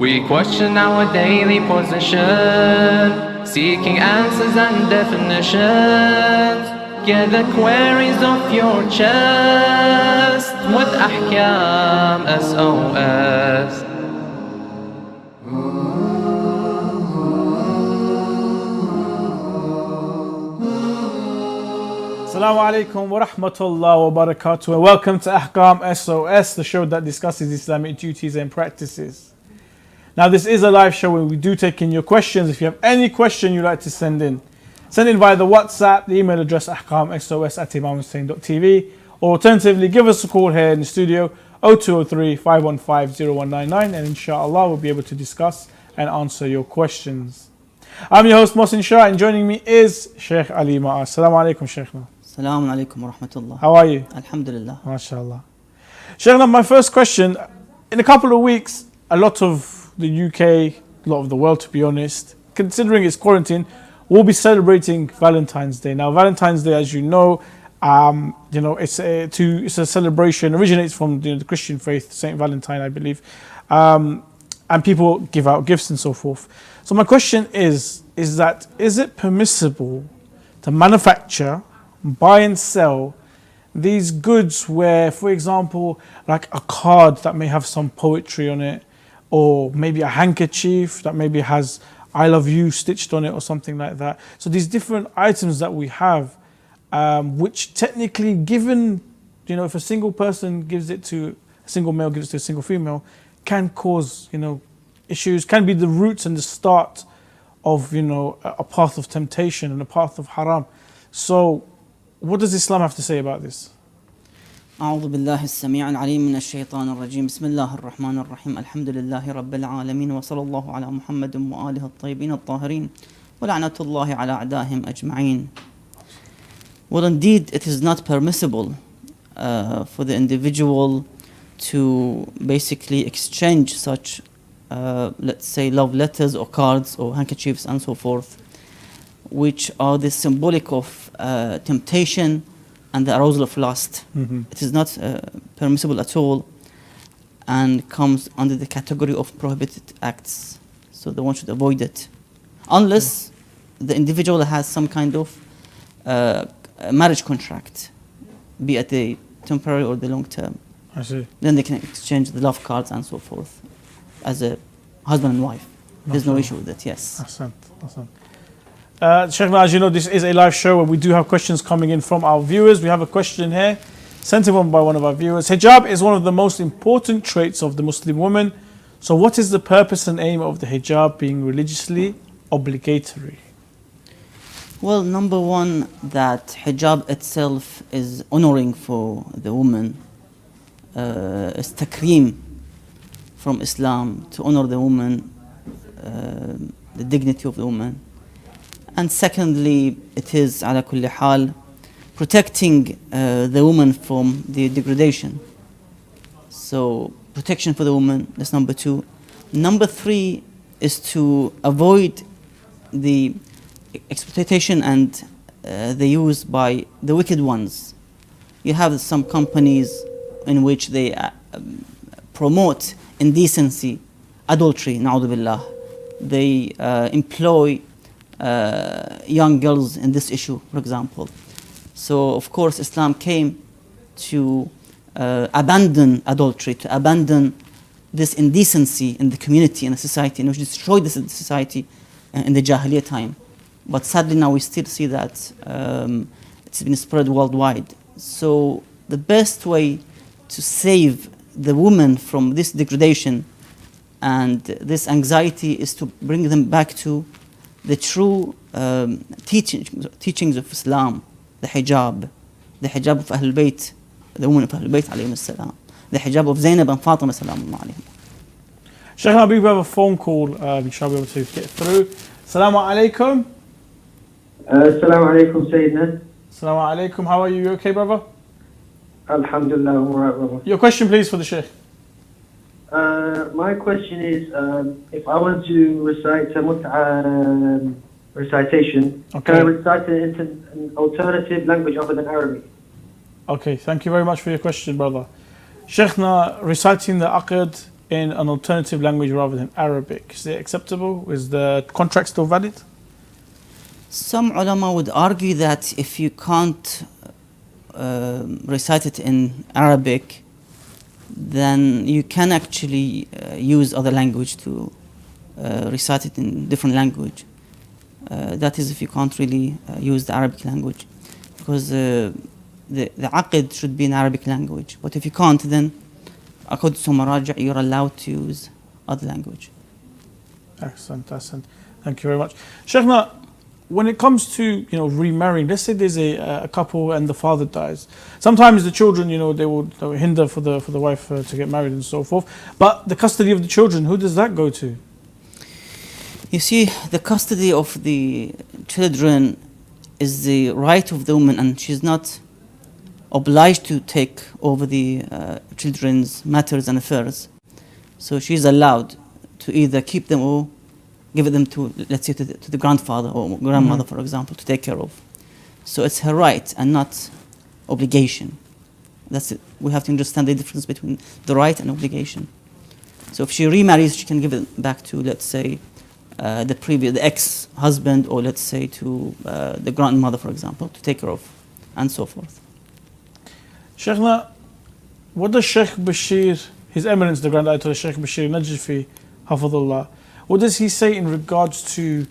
We question our daily position, seeking answers and definitions. Get the queries off your chest with Ahkam SOS. Assalamu alaikum wa rahmatullahi wa barakatuh, and welcome to Ahkam SOS, the show that discusses Islamic duties and practices. Now, this is a live show where we do take in your questions. If you have any question you'd like to send in via the WhatsApp, the email address ahkamsos@imamhussein.tv, or alternatively give us a call here in the studio 0203 515 0199, and inshallah we'll be able to discuss and answer your questions. I'm your host Mohsin Shah, and joining me is Sheikh Ali Ma'ar. Assalamu alaikum, Sheikhna. Assalamu alaikum wa rahmatullah. How are you? Alhamdulillah. MashaAllah. Sheikhna, my first question, in a couple of weeks, a lot of the UK, a lot of the world to be honest, considering it's quarantine, we'll be celebrating Valentine's Day. Now, Valentine's Day, as you know, it's a celebration, originates from the Christian faith, Saint Valentine, I believe, and people give out gifts and so forth. So my question is it permissible to manufacture, buy and sell these goods where, for example, like a card that may have some poetry on it, or maybe a handkerchief that maybe has I love you stitched on it or something like that. So these different items that we have, which technically given, if a single person gives it to a single male, gives it to a single female, can cause, issues, can be the roots and the start of, a path of temptation and a path of haram. So what does Islam have to say about this? أعوذ بالله السميع العليم من الشيطان الرجيم بسم الله الرحمن الرحيم الحمد لله رب العالمين وصلى الله على محمد وآله الطيبين الطاهرين ولعنة الله على أعدائهم أجمعين. Well, indeed, it is not permissible for the individual to basically exchange such, let's say, love letters or cards or handkerchiefs and so forth, which are the symbolic of temptation and the arousal of lust. Mm-hmm. It is not permissible at all and comes under the category of prohibited acts. So the one should avoid it. Unless the individual has some kind of marriage contract, be it the temporary or the long term. I see. Then they can exchange the love cards and so forth as a husband and wife. There's no issue with it, yes. Awesome. Sheikhna, as you know, this is a live show where we do have questions coming in from our viewers. We have a question here sent in by one of our viewers. Hijab is one of the most important traits of the Muslim woman. So what is the purpose and aim of the hijab being religiously obligatory? Well, number one, that hijab itself is honoring for the woman. It's takreem from Islam to honor the woman, the dignity of the woman. And secondly, it is ala kulli hal protecting the woman from the degradation. So protection for the woman, that's number two. Number three is to avoid the exploitation and the use by the wicked ones. You have some companies in which they promote indecency, adultery, na'udhu billah. They employ young girls in this issue, for example. So, of course, Islam came to abandon adultery, to abandon this indecency in the community, in the society, and which destroyed this society in the Jahiliyyah time. But sadly now we still see that it's been spread worldwide. So the best way to save the woman from this degradation and this anxiety is to bring them back to the true teachings of Islam, the hijab of Ahlul Bayt, the women of Ahlul Bayt alayhim as-salam, the hijab of Zainab and Fatima salam alayhim. Sheikh, I believe we have a phone call, we shall be able to get through. Assalamu alaikum. Assalamu alaikum, Sayyidina. Assalamu alaikum, how are you? You okay, brother? Alhamdulillah, I'm alright, brother. Your question, please, for the Sheikh. My question is, if I want to recite a recitation, okay, can I recite it in an alternative language other than Arabic? Okay, thank you very much for your question, brother. Sheikhna, reciting the aqd in an alternative language rather than Arabic? Is it acceptable? Is the contract still valid? Some ulama would argue that if you can't recite it in Arabic, then you can actually use other language to recite it in different language. That is if you can't really use the Arabic language, because the aqid should be in Arabic language. But if you can't, then according to Maraja, you're allowed to use other language. Excellent, excellent. Thank you very much. Sheikhna, when it comes to remarrying, let's say there's a couple and the father dies. Sometimes the children, they will hinder for the wife to get married and so forth. But the custody of the children, who does that go to? You see, the custody of the children is the right of the woman, and she's not obliged to take over the children's matters and affairs. So she's allowed to either keep them or give them to, let's say, to the grandfather or grandmother, for example, to take care of. So it's her right and not obligation. That's it. We have to understand the difference between the right and obligation. So if she remarries, she can give it back to, let's say, the ex-husband, or let's say to the grandmother, for example, to take care of, and so forth. Sheikhna, what does Sheikh Bashir, His Eminence, the Grand Ayatollah Sheikh Bashir Najfi, Hafidhullah, what does he say in regards to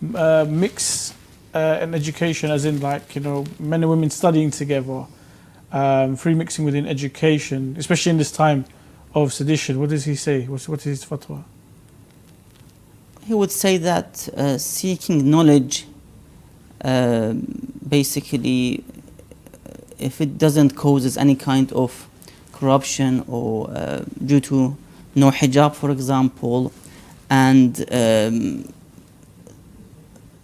mix in education, as in men and women studying together, free mixing within education, especially in this time of sedition? What does he say? What is his fatwa? He would say that seeking knowledge, basically, if it doesn't cause any kind of corruption or due to no hijab, for example, and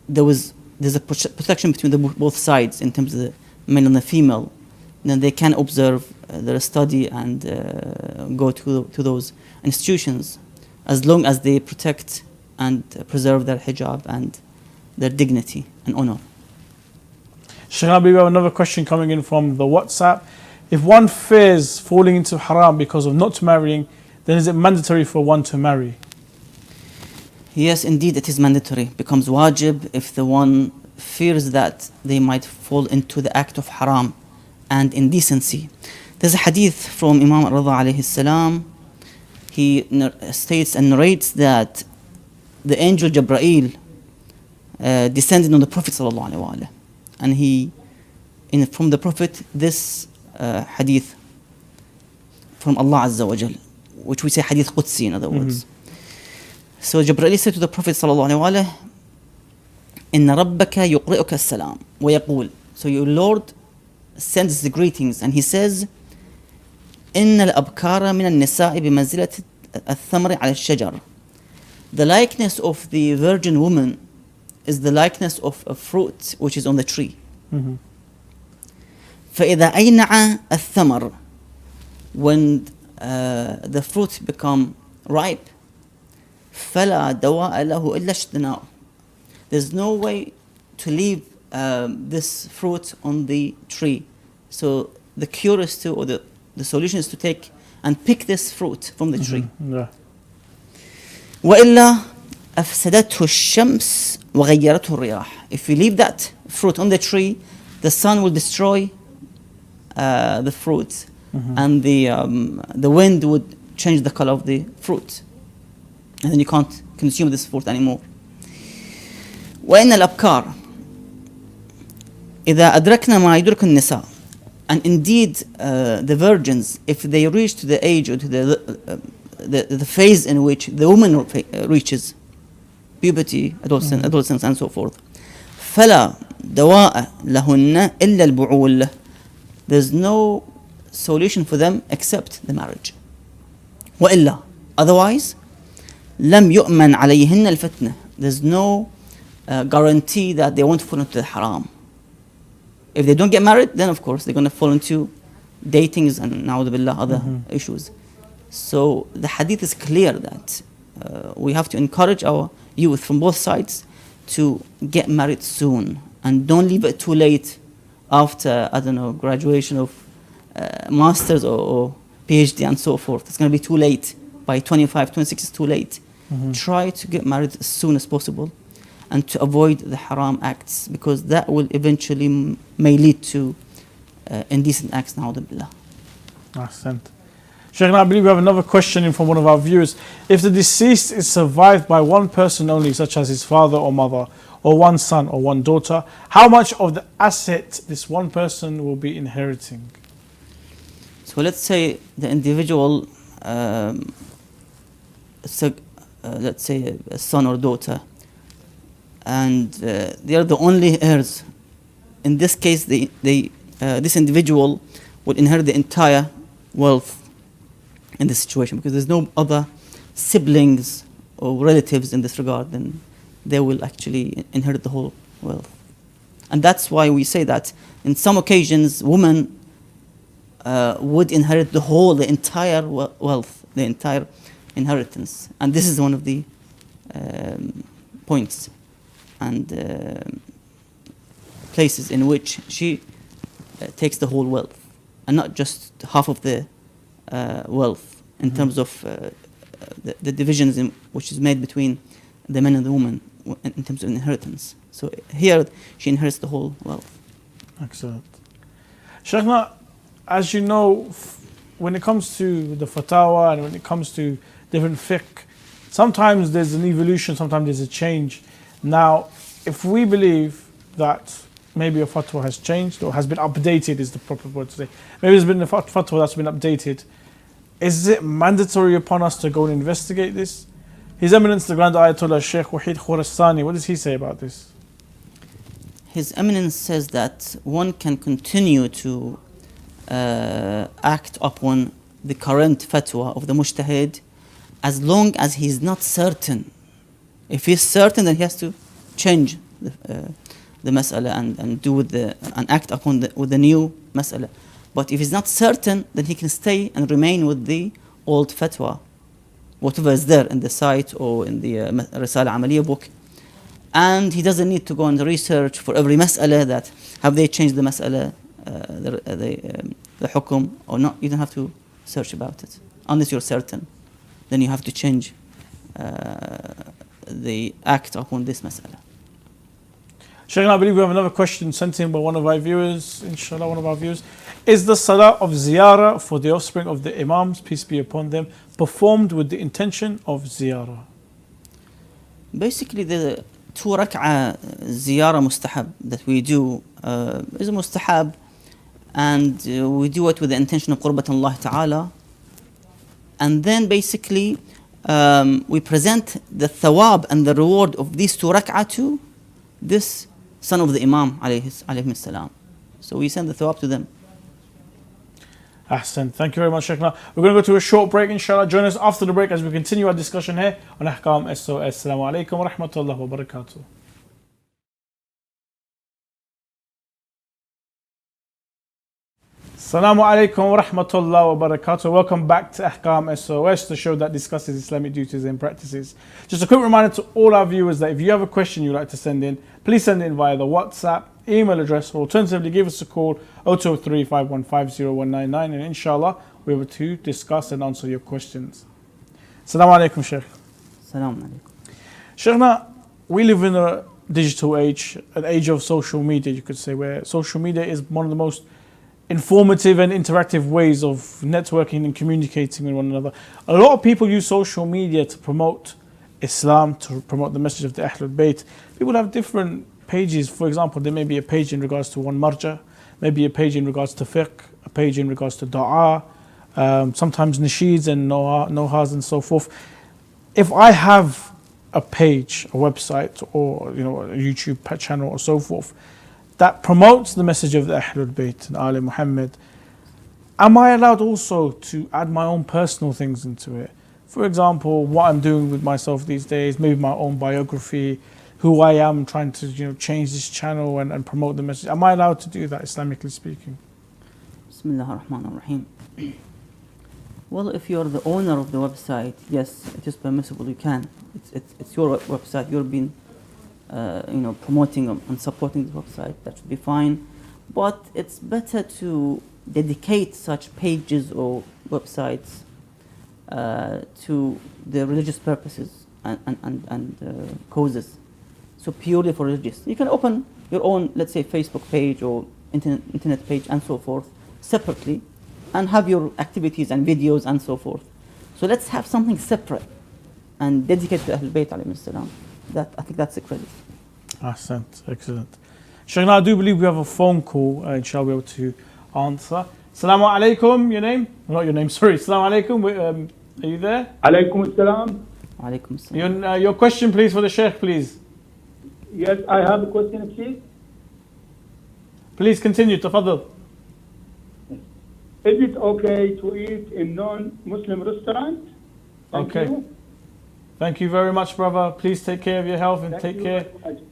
there's a protection between both sides in terms of the male and the female, then they can observe their study and go to those institutions, as long as they protect and preserve their hijab and their dignity and honor. Sheikh Nabi, we have another question coming in from the WhatsApp. If one fears falling into haram because of not marrying, then is it mandatory for one to marry? Yes, indeed, it is mandatory. It becomes wajib if the one fears that they might fall into the act of haram and indecency. There's a hadith from Imam Rida alayhi salam. He states and narrates that the angel Jibreel descended on the Prophet sallallahu alaihi wasallam, and from the Prophet this hadith from Allah Azza wa Jal, which we say hadith Qudsi in other words. So Jibreel said to the Prophet sallallahu alaihi wasallam, "Inna rabbaka yuqri'uka as-salam wa yaqul." So your Lord sends the greetings, and he says, "Inna al-abkara min an-nisa'i bimanzilati ath-thamri 'ala ash-shajar." The likeness of the virgin woman is the likeness of a fruit which is on the tree. فَإِذَا أَيْنَعَ الثَّمَرُ, when the fruit become ripe, فَلَا دَوَاءَ لَهُ إِلَّا اشْتِنَاءُ. There's no way to leave this fruit on the tree. So the cure is to, or the solution is to take and pick this fruit from the tree. وَإِلَّا أَفْسَدَتْهُ الشَّمْسُ وَغَيَّرَتْهُ الرِّيَاحُ. If you leave that fruit on the tree, the sun will destroy the fruit, and the wind would change the color of the fruit, and then you can't consume this fruit anymore. وَإِنَّ الْأَبْكَارَ إِذَا أَدْرَكْنَا مَا يُدْرِكُ النِّسَاءُ. And indeed, the virgins, if they reach to the age or to the phase in which the woman reaches puberty, adolescence, and so forth, فَلَا دَوَاءَ لَهُنَّ إِلَّا الْبُعُولَ. There's no solution for them except the marriage. وَإِلَّا, otherwise, لَمْ يُؤْمَنْ عَلَيْهِنَّ الْفِتْنَةِ. There's no guarantee that they won't fall into the haram. If they don't get married, then of course they're going to fall into datings and na'udhu billah, other issues. So the hadith is clear that we have to encourage our youth from both sides to get married soon, and don't leave it too late after, graduation of masters or PhD and so forth. It's going to be too late by 25, 26 is too late. Try to get married as soon as possible and to avoid the haram acts, because that will eventually may lead to indecent acts. Na'udhu billah. Ahsant. Sheikh, I believe we have another question in from one of our viewers. If the deceased is survived by one person only, such as his father or mother, or one son or one daughter, how much of the asset this one person will be inheriting? So let's say the individual, let's say a son or daughter, and they are the only heirs. In this case, this individual will inherit the entire wealth in this situation, because there's no other siblings or relatives in this regard, then they will actually inherit the whole wealth. And that's why we say that in some occasions, women would inherit the entire wealth, the entire inheritance. And this is one of the points and places in which she takes the whole wealth, and not just half of the wealth, in terms of the divisions which is made between the men and the woman in terms of inheritance. So here she inherits the whole wealth. Excellent. Shaykhna, as you know, when it comes to the fatwa and when it comes to different fiqh, sometimes there's an evolution, sometimes there's a change. Now, if we believe that maybe a fatwa has changed or has been updated, is the proper word to say, maybe there's been a fatwa that's been updated, is it mandatory upon us to go and investigate this? His Eminence, the Grand Ayatollah Sheikh Wahid Khorasani, what does he say about this? His Eminence says that one can continue to act upon the current fatwa of the mujtahid as long as he's not certain. If he's certain, then he has to change the mas'ala and act upon with the new mas'ala. But if he's not certain, then he can stay and remain with the old fatwa, whatever is there in the site or in the Risala Amaliya book. And he doesn't need to go and research for every mas'ala that have they changed the mas'ala, the hukum or not. You don't have to search about it unless you're certain. Then you have to change the act upon this mas'ala. Shaykh, I believe we have another question sent in by one of our viewers, inshallah, one of our viewers. Is the salah of ziyarah for the offspring of the imams, peace be upon them, performed with the intention of ziyarah? Basically, the 2 rak'ah ziyarah mustahab that we do is a mustahab, and we do it with the intention of qurbat Allah ta'ala. And then basically we present the thawab and the reward of these 2 rak'ah to this son of the imam alayhi salam. So we send the thawab to them. Ahsan. Thank you very much, Shaykhna. We're going to go to a short break, inshallah. Join us after the break as we continue our discussion here on Ahkam SOS. Assalamu alaikum wa rahmatullahi wa barakatuh. Assalamu alaikum wa rahmatullahi wa barakatuh. Welcome back to Ahkam SOS, the show that discusses Islamic duties and practices. Just a quick reminder to all our viewers that if you have a question you'd like to send in, please send it in via the WhatsApp, email address, or alternatively give us a call 0203 515 0199, and inshallah we're able to discuss and answer your questions. Assalamu alaikum, Shaykh. Assalamu alaikum. Shaykhna, we live in a digital age, an age of social media, you could say, where social media is one of the most informative and interactive ways of networking and communicating with one another. A lot of people use social media to promote Islam, to promote the message of the Ahlul Bayt. People have different pages. For example, there may be a page in regards to one marja, maybe a page in regards to fiqh, a page in regards to dua, sometimes nasheeds and nohas and so forth. If I have a page, a website, or a YouTube channel or so forth, that promotes the message of the Ahlul Bayt and Ali Muhammad, am I allowed also to add my own personal things into it? For example, what I'm doing with myself these days, maybe my own biography, who I am, trying to change this channel and promote the message. Am I allowed to do that, Islamically speaking? Bismillah ar-Rahman ar-Rahim. Well, if you're the owner of the website, yes, it is permissible. You can. It's your website. You're being promoting and supporting the website. That should be fine. But it's better to dedicate such pages or websites to the religious purposes and causes. So purely for religious. You can open your own, let's say, Facebook page or internet page and so forth separately and have your activities and videos and so forth. So let's have something separate and dedicated to Ahlul Bayt alayhi salam. That, I think that's the credit. Excellent, excellent. Shaykhna, I do believe we have a phone call, inshallah, we'll be able to answer. Assalamu alaikum, your name? Not your name, sorry. Assalamu alaikum, are you there? Alaikum assalam. Alaikum assalam. Your question, please, for the Shaykh, please. Yes, I have a question, please. Please continue, tafadhal. Is it okay to eat in non-Muslim restaurant? Thank Okay. you. Thank you very much, brother. Please take care of your health and Thank take you care. very much.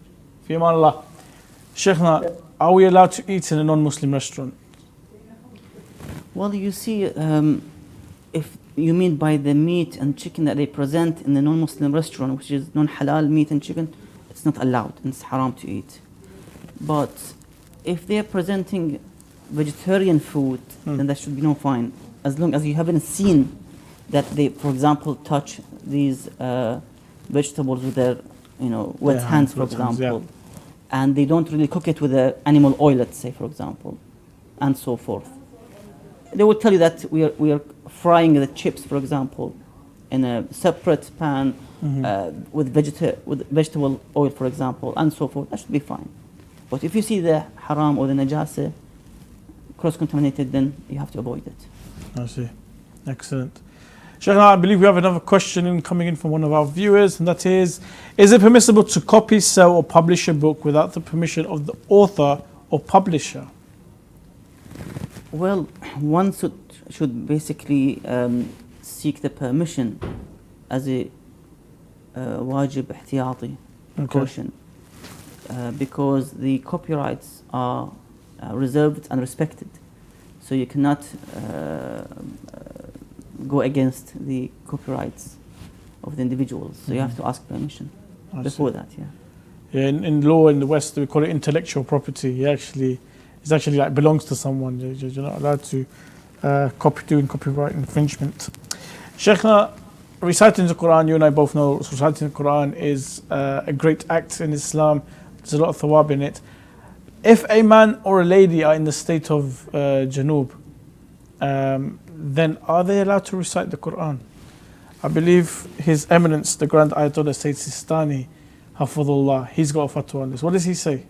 Fi aman Allah. Shaykhna, are we allowed to eat in a non-Muslim restaurant? Well, you see, if you mean by the meat and chicken that they present in the non-Muslim restaurant, which is non-halal meat and chicken, it's not allowed and it's haram to eat. But if they're presenting vegetarian food, then that should be no fine, as long as you haven't seen that they, for example, touch these vegetables with their, wet hands, for example, and they don't really cook it with the animal oil, let's say, for example, and so forth. They will tell you that we are frying the chips, for example, in a separate pan with vegetable oil, for example, and so forth. That should be fine. But if you see the haram or the najasa cross-contaminated, then you have to avoid it. I see. Excellent. Shaykhna, I believe we have another question coming in from one of our viewers, and that is it permissible to copy, sell, or publish a book without the permission of the author or publisher? Well, one should basically seek the permission as a wajib ihtiyati precaution, because the copyrights are reserved and respected. So you cannot go against the copyrights of the individuals. So you have to ask permission before that. Yeah, in law in the West, we call it intellectual property. It's actually like belongs to someone. You're not allowed to doing copyright infringement. Shaykhna, reciting the Quran, you and I both know reciting the Quran is a great act in Islam. There's a lot of thawab in it. If a man or a lady are in the state of janub, then are they allowed to recite the Quran? I believe His Eminence, the Grand Ayatollah Sayyid Sistani, Hafidhullah, he's got a fatwa on this. What does he say?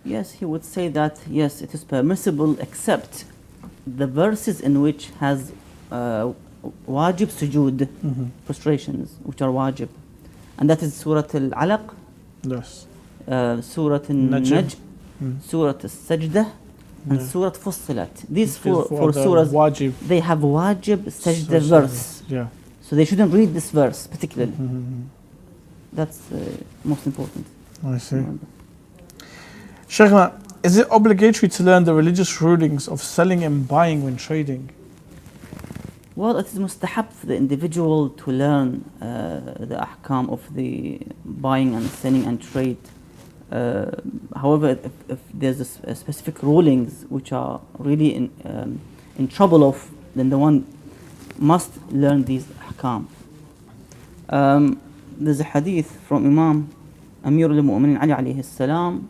Yes, he would say that, yes, it is permissible, except the verses in which has wajib sujood, prostrations, which are wajib. And that is Surah Al-Alaq, Yes. Surah Al-Najm, Surah Al-Sajdah, and Surah Fussilat. These four surahs, wajib. they have wajib sajda verse. Yeah. So they shouldn't read this verse particularly. That's most important. I see. Shaykhna, is it obligatory to learn the religious rulings of selling and buying when trading? Well, it is mustahab for the individual to learn the ahkam of the buying and selling and trade. However, if there's a specific rulings which are really in trouble of, then the one must learn these ahkam. There's a hadith from Imam Amir al-Mu'minin Ali alayhi salam.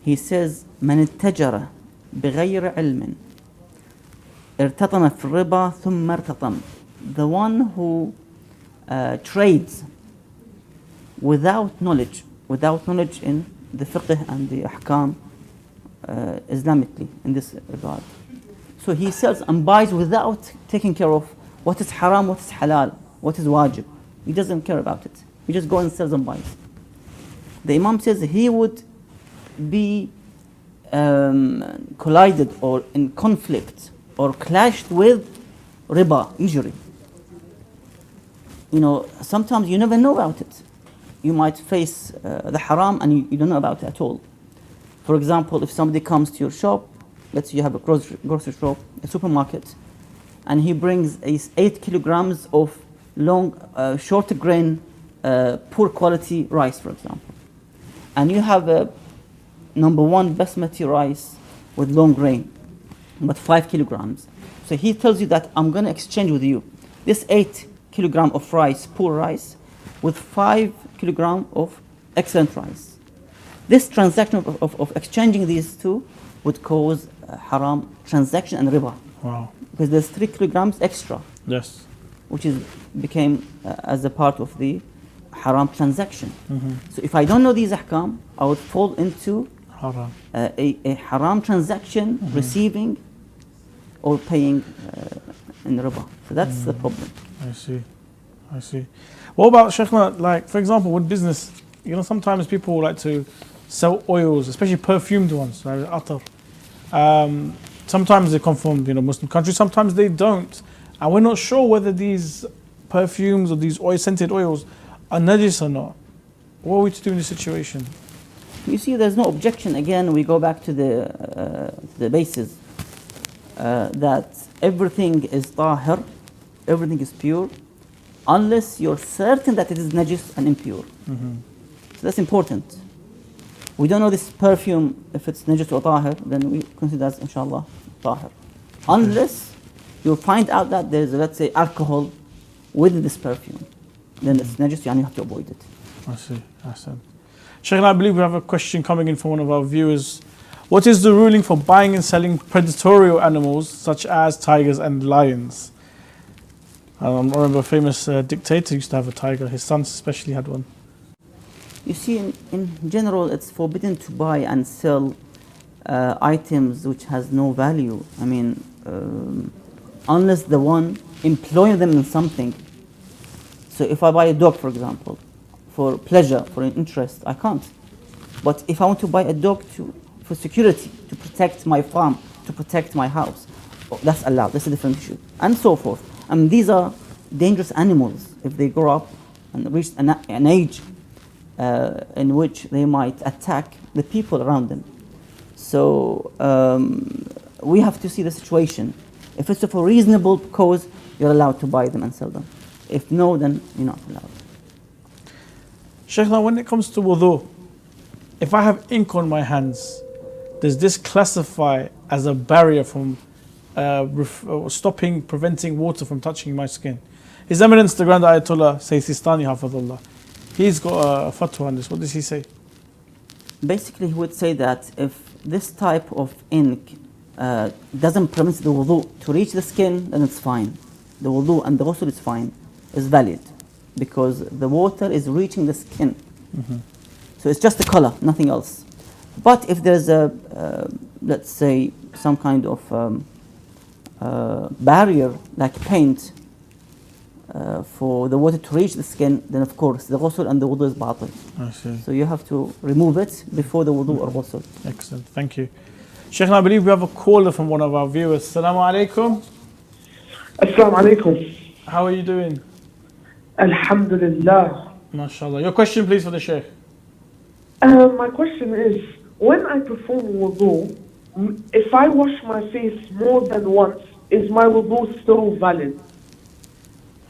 He says, من اتجر بغير علم ارتطم في الربا ثم ارتطم. The one who trades without knowledge in the fiqh and the ahkam Islamically in this regard. So he sells and buys without taking care of what is haram, what is halal, what is wajib. He doesn't care about it. He just goes and sells and buys. The Imam says he would be collided or in conflict or clashed with riba, usury. Sometimes you never know about it. You might face the haram and you don't know about it at all. For example, if somebody comes to your shop, let's say you have a grocery shop, a supermarket, and he brings 8 kilograms of short grain, poor quality rice, for example. And you have a number 1 basmati rice with long grain. but 5 kilograms. So he tells you that I'm going to exchange with you this 8 kilogram of rice, poor rice, with 5 kilogram of excellent rice. This transaction of exchanging these two would cause a haram transaction and riba. Wow. Because there's 3 kilograms extra, Yes. which became as a part of the haram transaction. So if I don't know these ahkam, I would fall into Haram. a haram transaction, receiving or paying in riba. So that's the problem. I see. I see. What about, Sheikhna, like, for example, with business, you know, sometimes people like to sell oils, especially perfumed ones, like attar. Sometimes they come from, you know, Muslim countries, sometimes they don't. And we're not sure whether these perfumes or these scented oils are najis or not. What are we to do in this situation? You see, there's no objection. Again, we go back to the basis that everything is tahir, everything is pure, unless you're certain that it is najis and impure. So that's important. We don't know this perfume, if it's najis or tahir, then we consider as, inshallah, tahir. Unless you find out that there's, let's say, alcohol with this perfume, then it's najis, and you have to avoid it. I see. I see. Sheikh, I believe we have a question coming in from one of our viewers. What is the ruling for buying and selling predatory animals such as tigers and lions? I remember a famous dictator used to have a tiger. His sons especially had one. You see, in general, it's forbidden to buy and sell items which has no value. I mean, unless the one employing them in something. So if I buy a dog, for example, for pleasure, for an interest, I can't. But if I want to buy a dog for security, to protect my farm, to protect my house, that's allowed. That's a different issue, and so forth. I mean, these are dangerous animals if they grow up and reach an age in which they might attack the people around them. So we have to see the situation. If it's for a reasonable cause, you're allowed to buy them and sell them. If no, then you're not allowed. Sheikh, now when it comes to wudu, if I have ink on my hands, does this classify as a barrier from preventing water from touching my skin? His Eminence, the Grand Ayatollah Sayyid Sistani Hafadullah, he's got a fatwa on this. What does he say? Basically, he would say that if this type of ink doesn't permit the wudu to reach the skin, then it's fine. The wudu and the ghusl is fine, is valid, because the water is reaching the skin. So it's just the color, nothing else. But if there's let's say, some kind of barrier, like paint, for the water to reach the skin, then of course the ghusl and the wudu is batil. I see. So you have to remove it before the wudu or ghusl. Excellent, thank you. Sheikh, I believe we have a caller from one of our viewers. Assalamu alaikum. Assalamu alaikum. How are you doing? Alhamdulillah. MashaAllah. Your question, please, for the Sheikh. My question is, when I perform wudu, if I wash my face more than once, is my wudu still valid?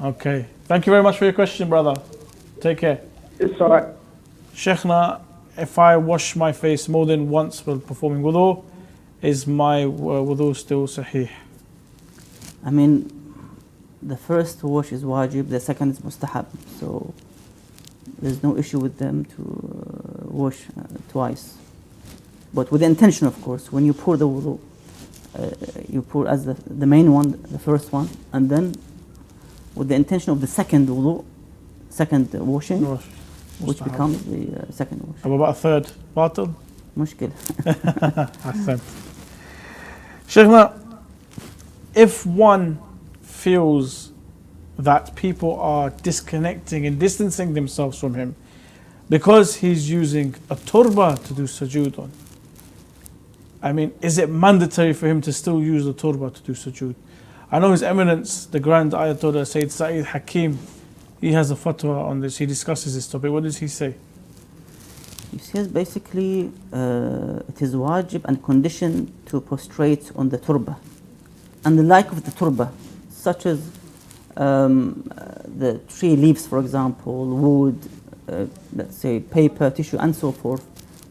Okay. Thank you very much for your question, brother. Take care. It's alright. Sheikhna, if I wash my face more than once while performing wudu, is my wudu still sahih? I mean, the first wash is wajib, the second is mustahab. So there's no issue with them to wash twice. But with the intention, of course, when you pour the wudu, you pour as the main one, the first one, and then with the intention of the second wudu, second washing, which becomes the second wash. How about a third? Batil? Mushkil. Ahsan. Sheikhna, if one feels that people are disconnecting and distancing themselves from him because he's using a turba to do sujood on, I mean, is it mandatory for him to still use the turba to do sujood? I know His Eminence, the Grand Ayatollah Sayyid Sa'id Hakim, he has a fatwa on this. He discusses this topic. What does he say? He says basically it is wajib and condition to prostrate on the turba. And the like of the turba, such as the tree leaves, for example, wood, let's say paper, tissue, and so forth,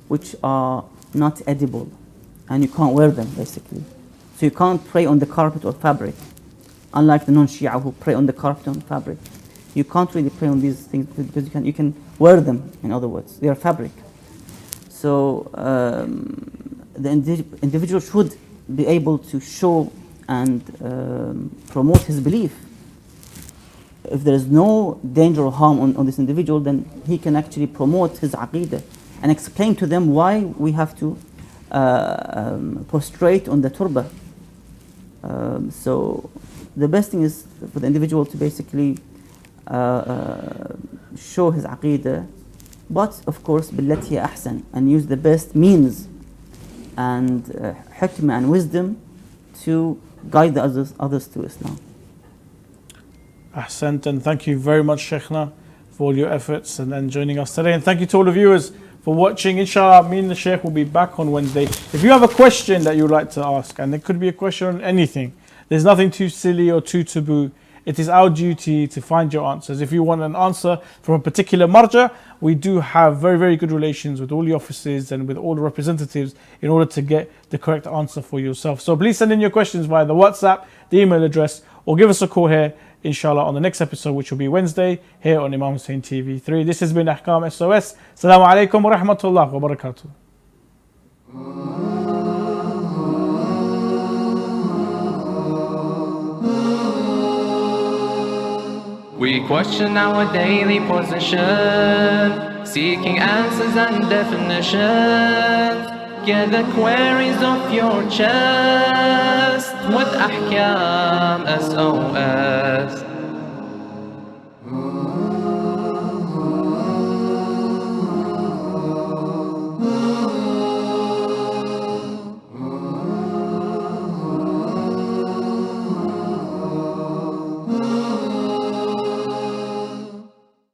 which are not edible, and you can't wear them basically. So So you can't pray on the carpet or fabric. Unlike the non-Shia who pray on the carpet and fabric. You can't really pray on these things because you can wear them, in other words. They are fabric. So the individual should be able to show and promote his belief. If there is no danger or harm on this individual, then he can actually promote his aqidah and explain to them why we have to prostrate on the turba. So the best thing is for the individual to basically show his aqidah, but of course billati ahsan, and use the best means and hikmah and wisdom to guide the others to Islam. Ahsant, and thank you very much, Sheikhna, for all your efforts and joining us today. And thank you to all the viewers for watching. Inshallah, me and the Sheikh will be back on Wednesday. If you have a question that you would like to ask, and it could be a question on anything, there's nothing too silly or too taboo. It is our duty to find your answers. If you want an answer from a particular marja, we do have very, very good relations with all the offices and with all the representatives in order to get the correct answer for yourself. So please send in your questions via the WhatsApp, the email address, or give us a call here, inshallah, on the next episode, which will be Wednesday, here on Imam Hussein TV 3. This has been Ahkam SOS. Assalamu alaikum wa rahmatullah wa barakatuh. We question our daily position, seeking answers and definitions. Get the queries off your chest with Ahkam SOS.